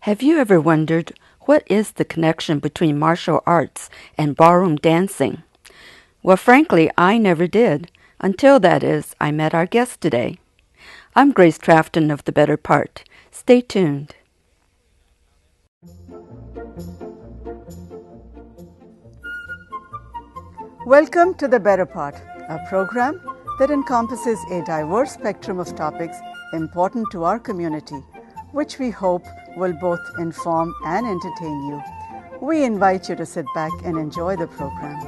Have you ever wondered what is the connection between martial arts and ballroom dancing? Well, frankly, I never did, until, that is, I met our guest today. I'm Grace Trafton of The Better Part. Stay tuned. Welcome to The Better Part, a program that encompasses a diverse spectrum of topics important to our community, which we hope will both inform and entertain you. We invite you to sit back and enjoy the program.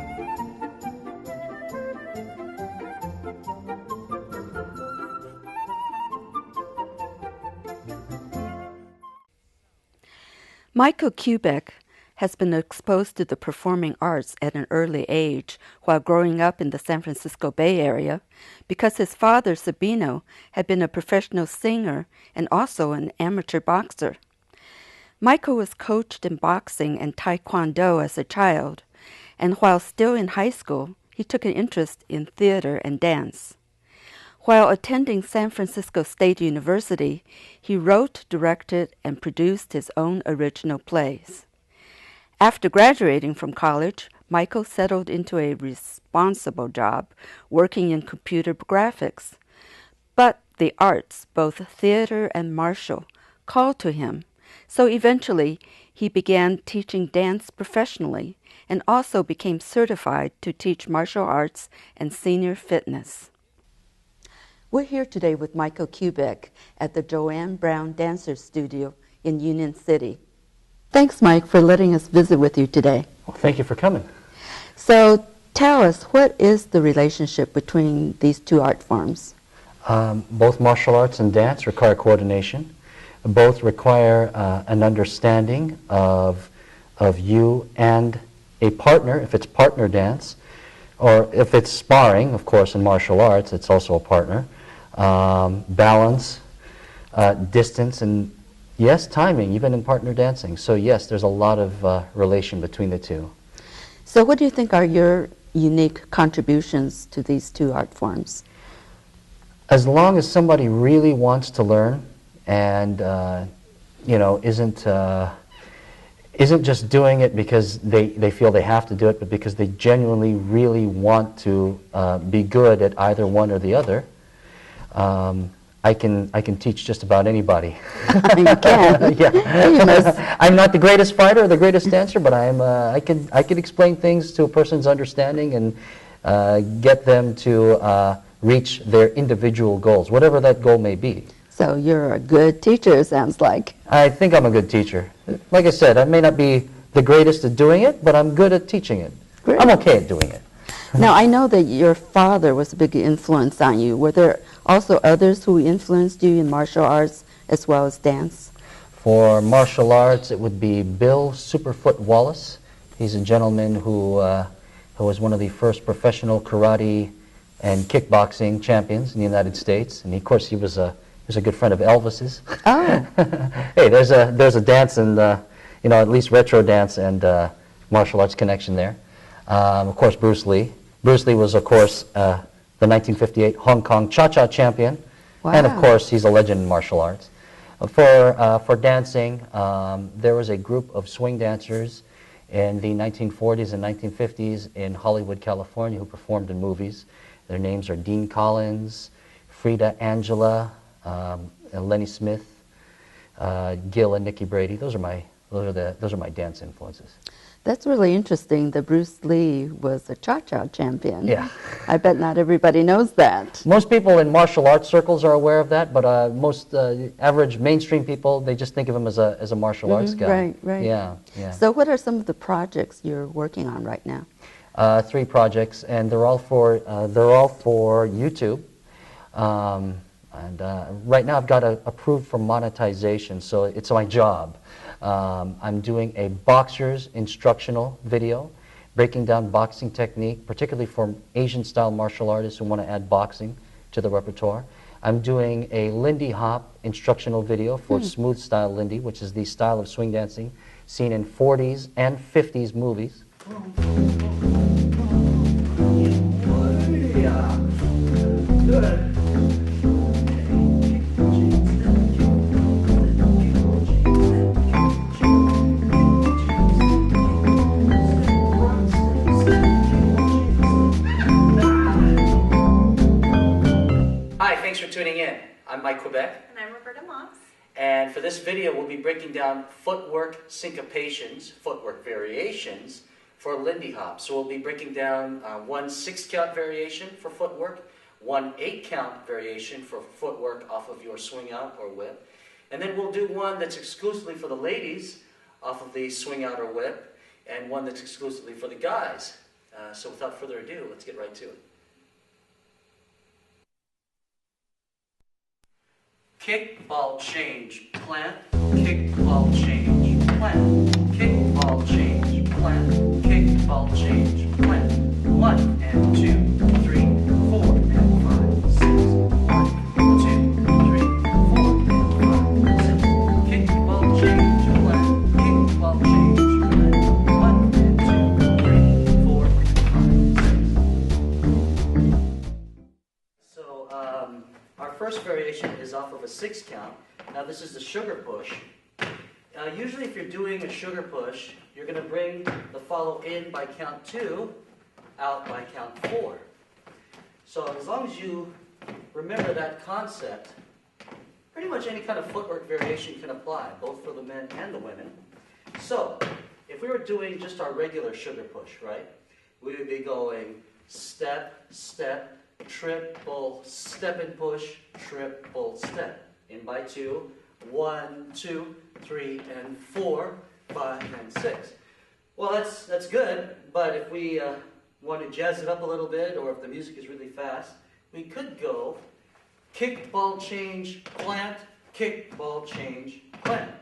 Michael Kubek has been exposed to the performing arts at an early age while growing up in the San Francisco Bay Area because his father, Sabino, had been a professional singer and also an amateur boxer. Michael was coached in boxing and taekwondo as a child, and while still in high school, he took an interest in theater and dance. While attending San Francisco State University, he wrote, directed, and produced his own original plays. After graduating from college, Michael settled into a responsible job working in computer graphics. But the arts, both theater and martial, called to him, so eventually he began teaching dance professionally and also became certified to teach martial arts and senior fitness. We're here today with Michael Kubek at the Joanne Brown Dancer Studio in Union City. Thanks, Mike, for letting us visit with you today. Well, thank you for coming. So tell us, what is the relationship between these two art forms? Both martial arts and dance require coordination. Both require an understanding of you and a partner, if it's partner dance, or if it's sparring, of course, in martial arts, it's also a partner. Balance, distance, and yes, timing, even in partner dancing. So yes, there's a lot of relation between the two. So what do you think are your unique contributions to these two art forms? As long as somebody really wants to learn and isn't just doing it because they feel they have to do it, but because they genuinely really want to be good at either one or the other, I can teach just about anybody. You can. Yeah. I'm not the greatest fighter or the greatest dancer, but I can explain things to a person's understanding and get them to reach their individual goals, whatever that goal may be. So you're a good teacher, it sounds like. I think I'm a good teacher. Like I said, I may not be the greatest at doing it, but I'm good at teaching it. Great. I'm okay at doing it. Now, I know that your father was a big influence on you. Were there also others who influenced you in martial arts as well as dance? For martial arts, it would be Bill Superfoot Wallace. He's a gentleman who was one of the first professional karate and kickboxing champions in the United States. And of course, he was a good friend of Elvis's. Oh. Hey, there's a dance and at least retro dance and martial arts connection there. Of course, Bruce Lee. Bruce Lee was, of course, the 1958 Hong Kong Cha-Cha champion. Wow. And, of course, he's a legend in martial arts. For dancing, there was a group of swing dancers in the 1940s and 1950s in Hollywood, California, who performed in movies. Their names are Dean Collins, Frida Angela, Lenny Smith, Gil, and Nicky Brady. Those are my dance influences. That's really interesting that Bruce Lee was a cha-cha champion. Yeah. I bet not everybody knows that. Most people in martial arts circles are aware of that, but most average mainstream people, they just think of him as a martial arts guy. Right. Yeah. So what are some of the projects you're working on right now? 3 projects, and they're all for YouTube. And right now I've got approved for monetization, so it's my job. I'm doing a boxer's instructional video, breaking down boxing technique, particularly for Asian-style martial artists who want to add boxing to the repertoire. I'm doing a Lindy Hop instructional video for smooth style Lindy, which is the style of swing dancing seen in 40s and 50s movies. Good. tuning in. I'm Mike Quebec. And I'm Roberta Moss. And for this video, we'll be breaking down footwork syncopations, footwork variations for Lindy Hop. So we'll be breaking down one 6-count variation for footwork, one 8-count variation for footwork off of your swing out or whip. And then we'll do one that's exclusively for the ladies off of the swing out or whip, and one that's exclusively for the guys. So without further ado, let's get right to it. Kick, ball, change, plant. Kick, ball, change, plant. Kick, ball, change, plant. Kick, ball, change, plant. 1 and 2, 3, 4 and 5, 6. 1, 2, 3, 4 and 5, 6. Kick, ball, change, plant. Kick, ball, change, plant. 1 and 2, 3, 4 and 5, 6. So, our first variation is off of a 6-count. Now this is the sugar push. Usually if you're doing a sugar push, you're going to bring the follow in by count 2, out by count 4. So as long as you remember that concept, pretty much any kind of footwork variation can apply, both for the men and the women. So if we were doing just our regular sugar push, right, we would be going step, step, triple, step and push, triple, step. In by 2, 1, 2, 3, and 4, 5, and 6. Well, that's good, but if we want to jazz it up a little bit, or if the music is really fast, we could go kick, ball, change, plant, kick, ball, change, plant.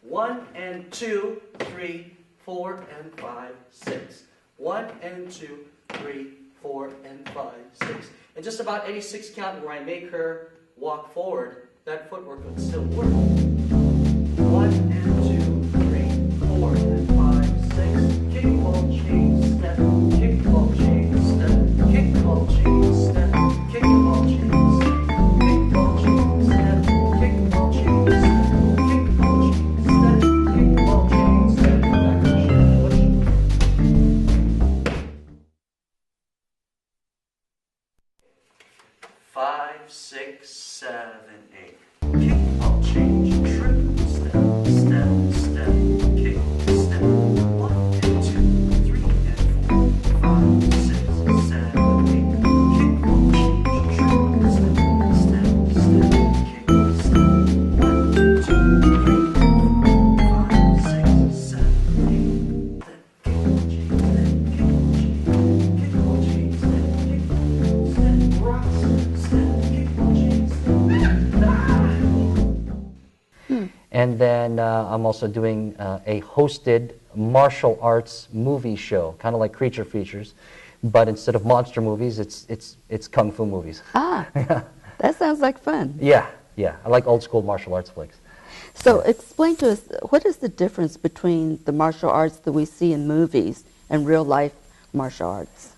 1 and 2, 3, 4, and 5, 6. 1 and 2, 3, 4, and 5, 6. And just about any 6-count where I make her walk forward, that footwork would still work. 1 and 2, 3, 4, and 5, 6. Kick, ball, change, step. Kick, ball, change, step. Kick, ball, change, step. Kick, ball, change, step. Kick, ball, change, step. Kick, ball, change, step. Kick, ball, change, step. Kick, ball, change, step. Back to the sugar push. 5, 6, 7, 8. Kick, ball, change, triple, step, step, step, kick, step. 1 and 2, 3 and 4, 5, 6, 7, 8. Kick, ball, change, triple, step, step, step, kick, step. 1 and 2, 3, 4, 5, 6, 7, 8. Kick, ball, change, step, kick, ball, change, step, kick, ball, step, rock, And then I'm also doing a hosted martial arts movie show, kind of like Creature Features, but instead of monster movies, it's kung fu movies. Ah, that sounds like fun. Yeah, I like old school martial arts flicks. So explain to us, what is the difference between the martial arts that we see in movies and real life martial arts?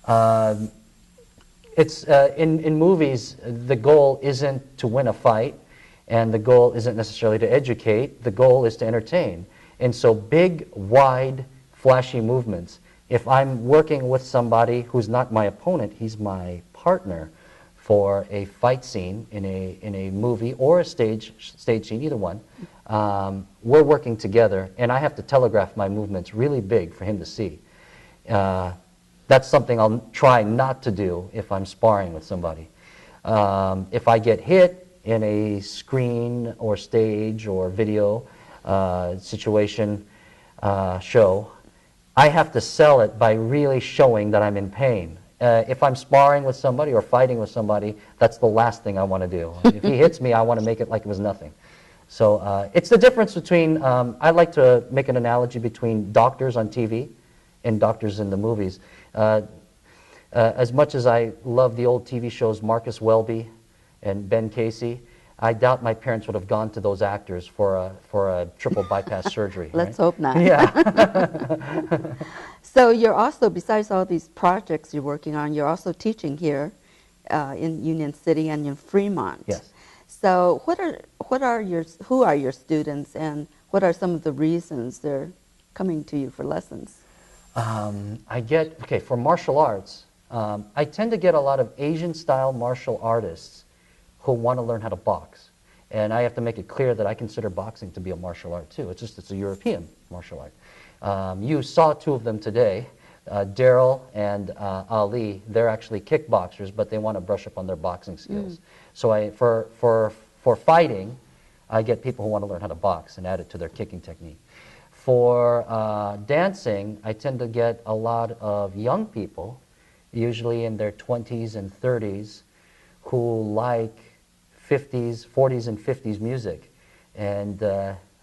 It's in movies, the goal isn't to win a fight, and the goal isn't necessarily to educate. The goal is to entertain. And so big, wide, flashy movements. If I'm working with somebody who's not my opponent, he's my partner for a fight scene in a movie or a stage scene, either one, we're working together, and I have to telegraph my movements really big for him to see. That's something I'll try not to do if I'm sparring with somebody. If I get hit in a screen or stage or video situation show, I have to sell it by really showing that I'm in pain. If I'm sparring with somebody or fighting with somebody, that's the last thing I want to do. If he hits me, I want to make it like it was nothing. So it's the difference between, I like to make an analogy between doctors on TV and doctors in the movies. As much as I love the old TV shows Marcus Welby and Ben Casey, I doubt my parents would have gone to those actors for a triple bypass surgery. Let's right? hope not. Yeah. So you're also, besides all these projects you're working on, you're also teaching here in Union City and in Fremont. Yes. So who are your students, and what are some of the reasons they're coming to you for lessons? For martial arts, I tend to get a lot of Asian-style martial artists who want to learn how to box. And I have to make it clear that I consider boxing to be a martial art too. It's just it's a European martial art. You saw two of them today, Daryl and Ali. They're actually kickboxers, but they want to brush up on their boxing skills. So for fighting, I get people who want to learn how to box and add it to their kicking technique. For dancing, I tend to get a lot of young people, usually in their 20s and 30s, who like 50s, 40s, and 50s music. And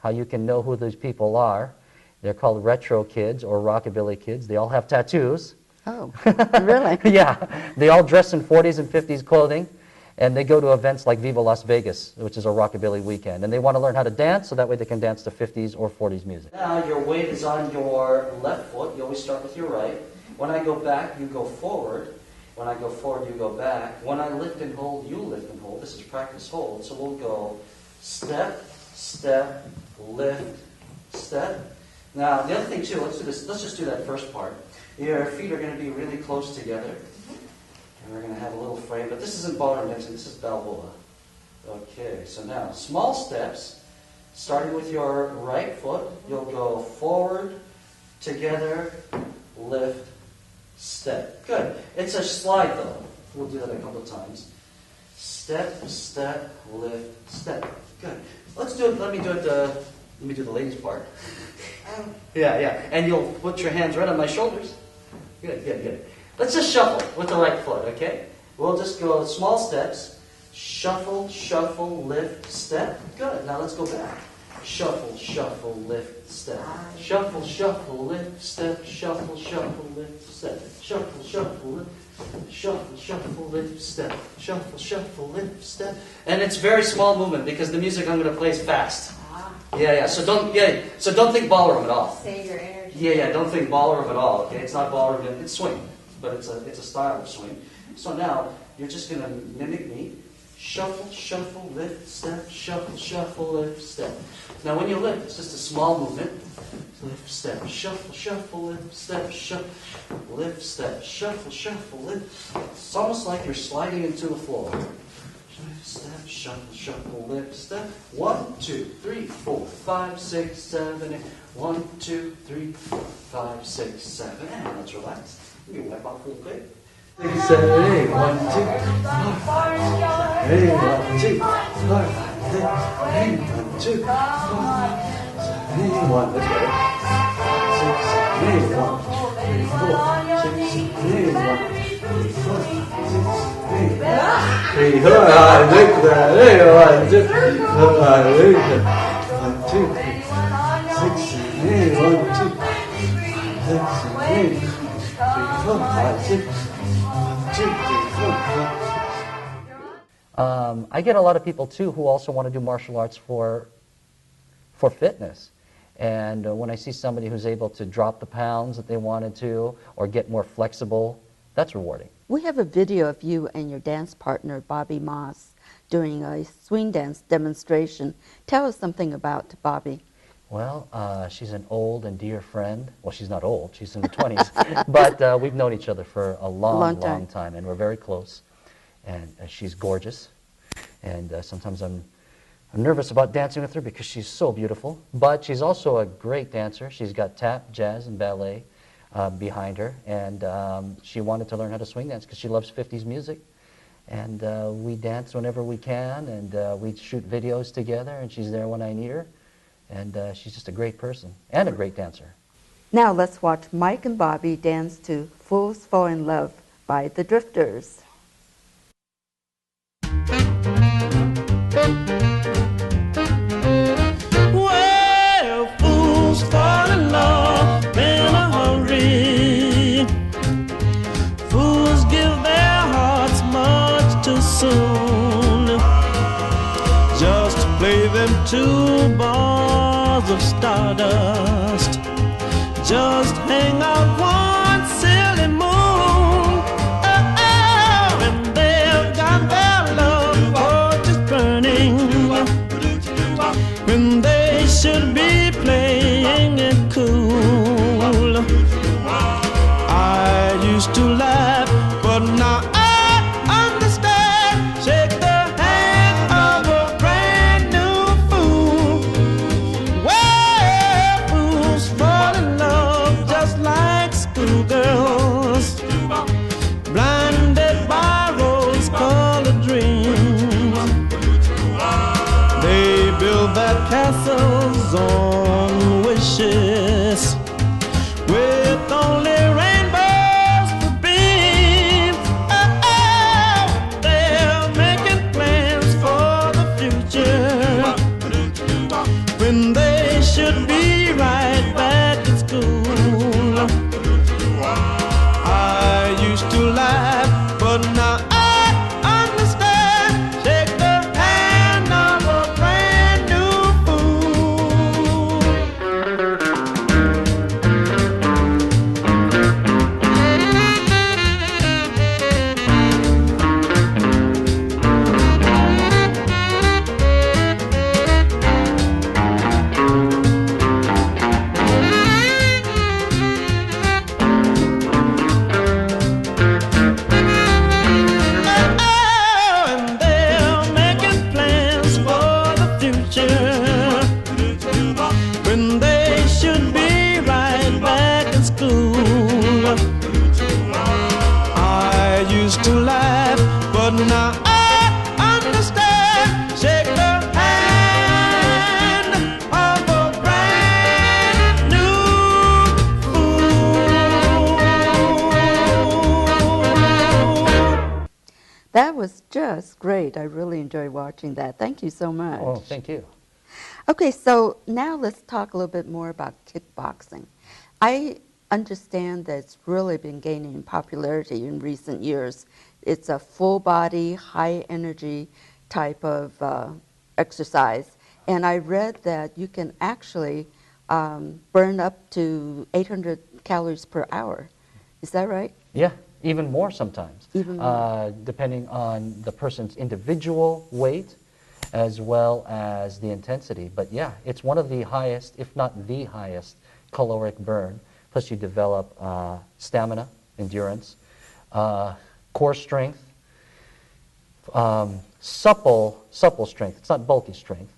how you can know who those people are, they're called retro kids or rockabilly kids. They all have tattoos. Oh, really? Yeah, they all dress in 40s and 50s clothing, and they go to events like Viva Las Vegas, which is a rockabilly weekend. And they want to learn how to dance, so that way they can dance to 50s or 40s music. Now your weight is on your left foot. You always start with your right. When I go back, you go forward. When I go forward, you go back. When I lift and hold, you lift and hold. This is practice hold. So we'll go step, step, lift, step. Now, the other thing too, let's do this. Let's just do that first part. Your feet are going to be really close together. And we're going to have a little frame. But this isn't ballroom dancing. This is Balboa. Okay, so now, small steps. Starting with your right foot, you'll go forward, together, lift, step. Good. It's a slide though. We'll do that a couple of times. Step, step, lift, step. Good. Let's do it. Let me do it. Let me do the ladies' part. Yeah. And you'll put your hands right on my shoulders. Good. Let's just shuffle with the right foot, okay? We'll just go small steps. Shuffle, shuffle, lift, step. Good. Now let's go back. Shuffle, shuffle, lift, step. Shuffle, shuffle, lift, step. Shuffle, shuffle, lift, step. Shuffle, shuffle, lift. Shuffle, shuffle, lift, step. Shuffle, shuffle, lift, step. And it's very small movement because the music I'm going to play is fast. Yeah. So don't think ballroom at all. Save your energy. Yeah. Don't think ballroom at all. Okay, it's not ballroom. It's swing, but it's a style of swing. So now you're just going to mimic me. Shuffle, shuffle, lift, step. Shuffle, shuffle, lift, step. Now when you lift, it's just a small movement. Lift, step, shuffle, shuffle, lift, step, shuffle, lift, step, shuffle, shuffle, lift. It's almost like you're sliding into the floor. Lift, step, shuffle, shuffle, lift, step. 1, 2, 3, 4, 5, 6, 7, 8. 1, 2, 3, 4, 5, 6, 7. And let's relax. You can wipe off real quick. 6, 7, 8. 1, 2, 4, 8, 1, 2, 4, 5, 8, 1, 2, 4, 8, 1. That's better. 6, 7, 8, 1, 2, 3, 4, 6, 7, 8, 1, 2, 3, 4, 6, 8, 3, 4, 1, 2, 1, 2, 6, 7, 8, 1, 2, 6, 7, 8, 3, 4, 5, 6. I get a lot of people too who also want to do martial arts for fitness. And when I see somebody who's able to drop the pounds that they wanted to or get more flexible, that's rewarding. We have a video of you and your dance partner, Bobby Moss, doing a swing dance demonstration. Tell us something about Bobby. Well, she's an old and dear friend. Well, she's not old. She's in the 20s. But we've known each other for a long time, and we're very close. And she's gorgeous. And sometimes I'm nervous about dancing with her because she's so beautiful. But she's also a great dancer. She's got tap, jazz, and ballet behind her. And she wanted to learn how to swing dance because she loves 50s music. And we dance whenever we can, and we shoot videos together, and she's there when I need her. And she's just a great person and a great dancer. Now let's watch Mike and Bobby dance to Fools Fall in Love by the Drifters. Well, fools fall in love in a hurry. Fools give their hearts much too soon. Just to play them two balls of stardust. Just hang out one silly moon. And they've got their love torches burning, when they should be playing it cool. I used to laugh, but now I understand. Shake the hand should be right back at school. I used to laugh, but now I understand. Shake the hand of a brand new fool. And they're making plans for the future when they should be right back in school. I used to laugh, but now I understand. Shake the hand of a brand new fool. That was just great. I really enjoyed watching that. Thank you so much. Oh, thank you. Okay, so now let's talk a little bit more about kickboxing. I understand that it's really been gaining in popularity in recent years. It's a full body, high energy type of exercise. And I read that you can actually burn up to 800 calories per hour. Is that right? Yeah, even more sometimes. Even more. Depending on the person's individual weight as well as the intensity. But yeah, it's one of the highest, if not the highest, caloric burn. Plus you develop stamina, endurance, core strength, supple strength. It's not bulky strength.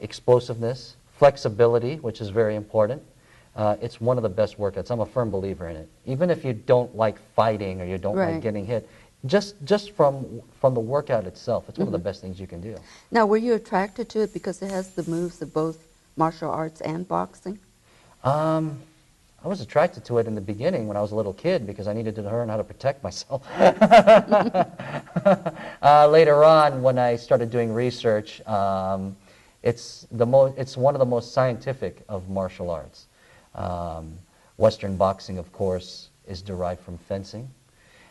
Explosiveness, flexibility, which is very important. It's one of the best workouts. I'm a firm believer in it. Even if you don't like fighting or you don't like getting hit, just from the workout itself, it's one of the best things you can do. Now, were you attracted to it because it has the moves of both martial arts and boxing? I was attracted to it in the beginning when I was a little kid because I needed to learn how to protect myself. Later on, when I started doing research, it's one of the most scientific of martial arts. Western boxing, of course, is derived from fencing.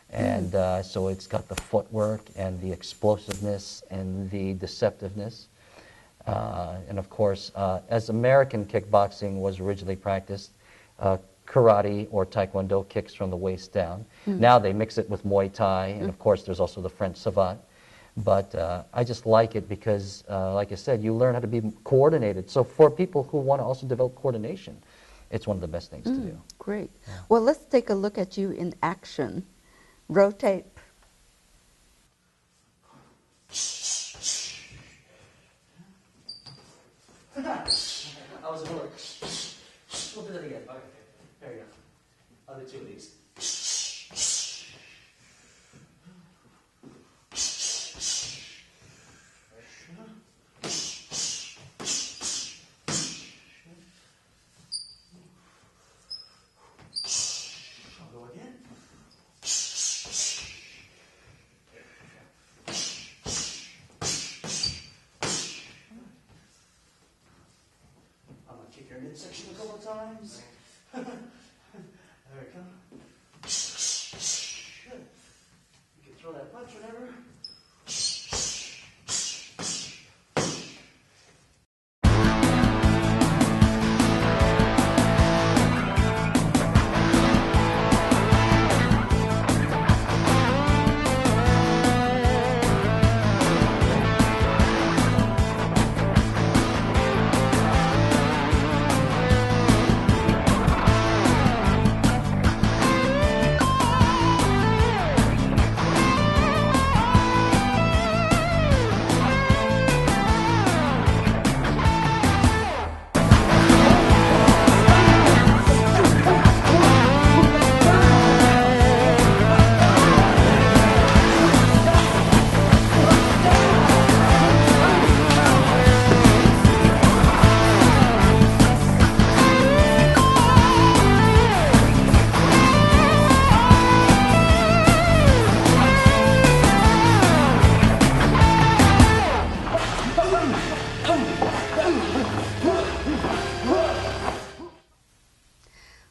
And so it's got the footwork and the explosiveness and the deceptiveness. And of course, as American kickboxing was originally practiced, karate or taekwondo kicks from the waist down. Now they mix it with Muay Thai, and of course there's also the French savate. But I just like it because, like I said, you learn how to be coordinated. So for people who want to also develop coordination, it's one of the best things to do. Great. Yeah. Well, let's take a look at you in action. Rotate. I was a little. We'll do that again. Okay, there you go. I'll do two of these. I'll go again. I'm going to kick your midsection a couple of times. There we go. Good. You can throw that punch whenever.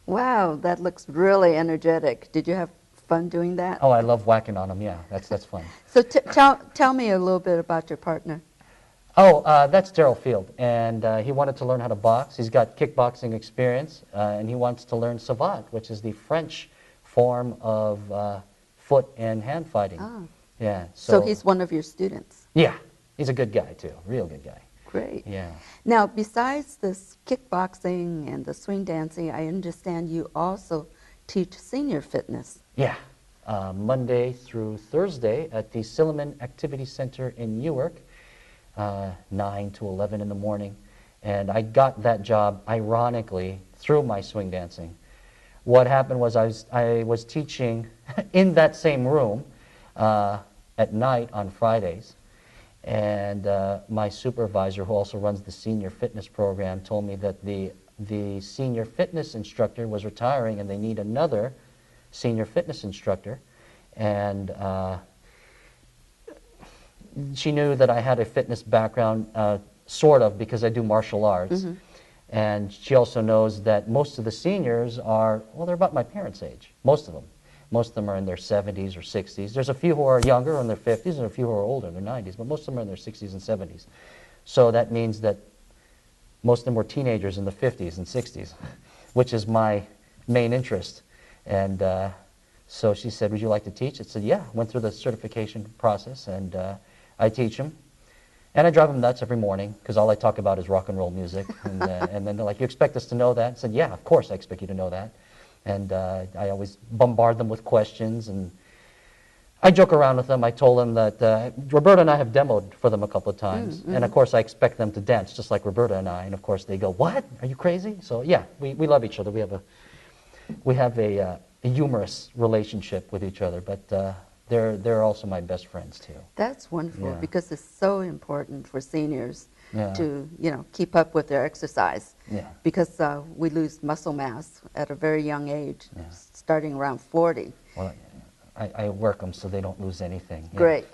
Wow, that looks really energetic. Did you have fun doing that? Oh, I love whacking on them. Yeah, that's fun. So tell me a little bit about your partner. Oh, that's Daryl Field, and he wanted to learn how to box. He's got kickboxing experience, and he wants to learn savate, which is the French form of foot and hand fighting. Ah. Yeah. So he's one of your students. Yeah, he's a good guy too, real good guy. Great. Yeah. Now, besides this kickboxing and the swing dancing, I understand you also teach senior fitness. Yeah. Monday through Thursday at the Silliman Activity Center in Newark, 9 to 11 in the morning. And I got that job, ironically, through my swing dancing. What happened was I was teaching in that same room at night on Fridays. And my supervisor, who also runs the senior fitness program, told me that the senior fitness instructor was retiring and they need another senior fitness instructor. And she knew that I had a fitness background, sort of, because I do martial arts. Mm-hmm. And she also knows that most of the seniors are, well, they're about my parents' age, most of them. Most of them are in their 70s or 60s. There's a few who are younger in their 50s and a few who are older in their 90s, but most of them are in their 60s and 70s. So that means that most of them were teenagers in the 50s and 60s, which is my main interest. And so she said, would you like to teach? I said, yeah. Went through the certification process, and I teach them. And I drive them nuts every morning, because all I talk about is rock and roll music. And then they're like, you expect us to know that? I said, yeah, of course I expect you to know that. And I always bombard them with questions, and I joke around with them. I told them that Roberta and I have demoed for them a couple of times, and of course I expect them to dance just like Roberta and I, and of course they go, what? Are you crazy? So yeah, we love each other. We have a humorous relationship with each other, but they're also my best friends too. That's wonderful, Yeah. because it's so important for seniors Yeah. to, keep up with their exercise. Yeah. Because we lose muscle mass at a very young age, Yeah. starting around 40. Well, I work them so they don't lose anything. Yeah. Great.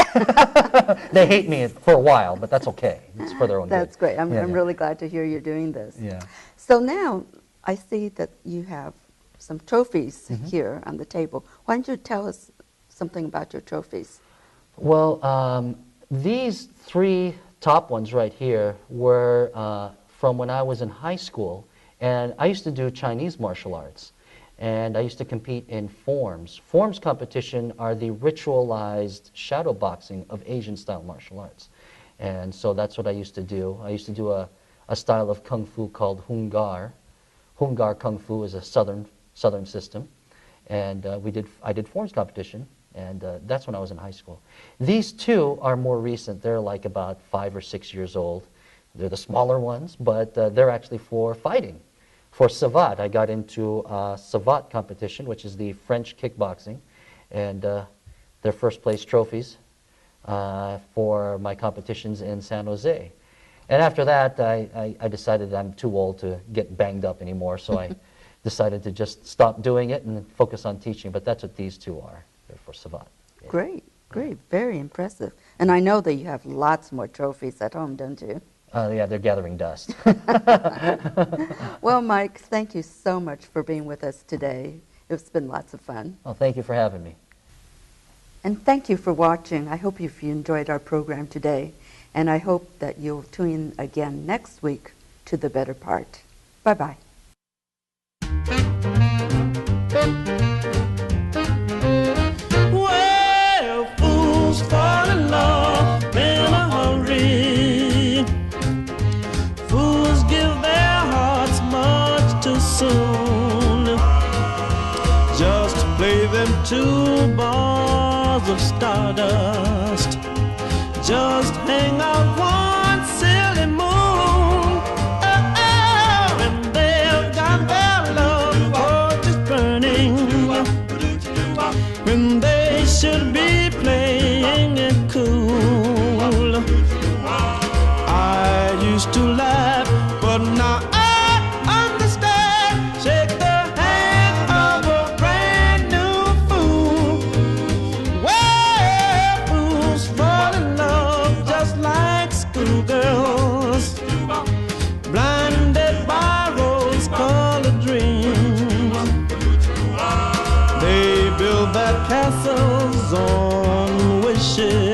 They hate me for a while, but that's okay. It's for their own That's good. great. I'm Yeah. really glad to hear you're doing this. Yeah. So now I see that you have some trophies here on the table. Why don't you tell us something about your trophies? Well, these three top ones right here were from when I was in high school, and I used to do Chinese martial arts, and I used to compete in forms. Forms competition are the ritualized shadow boxing of Asian-style martial arts, and so that's what I used to do. I used to do a style of kung fu called Hungar. Hungar kung fu is a southern system, and I did forms competition. And that's when I was in high school. These two are more recent. They're like about 5 or 6 years old. They're the smaller ones, but they're actually for fighting. For savate, I got into savate competition, which is the French kickboxing, and they're first place trophies for my competitions in San Jose. And after that, I decided I'm too old to get banged up anymore, so I decided to just stop doing it and focus on teaching. But that's what these two are. For savate. Yeah. Great, great, very impressive. And I know that you have lots more trophies at home, don't you? Yeah, they're gathering dust. Well, Mike, thank you so much for being with us today. It's been lots of fun. Well, thank you for having me. And thank you for watching. I hope you enjoyed our program today. And I hope that you'll tune in again next week to The Better Part. Bye-bye. Well, fools fall in love in a hurry. Fools give their hearts much too soon. Just to play them two balls of stardust. Just hang out one silly moon. And they've got their love torches burning, when they should be playing it cool. I used to laugh, but now I understand. Shake the hand of a brand new fool. Well, fools fall in love just like horses.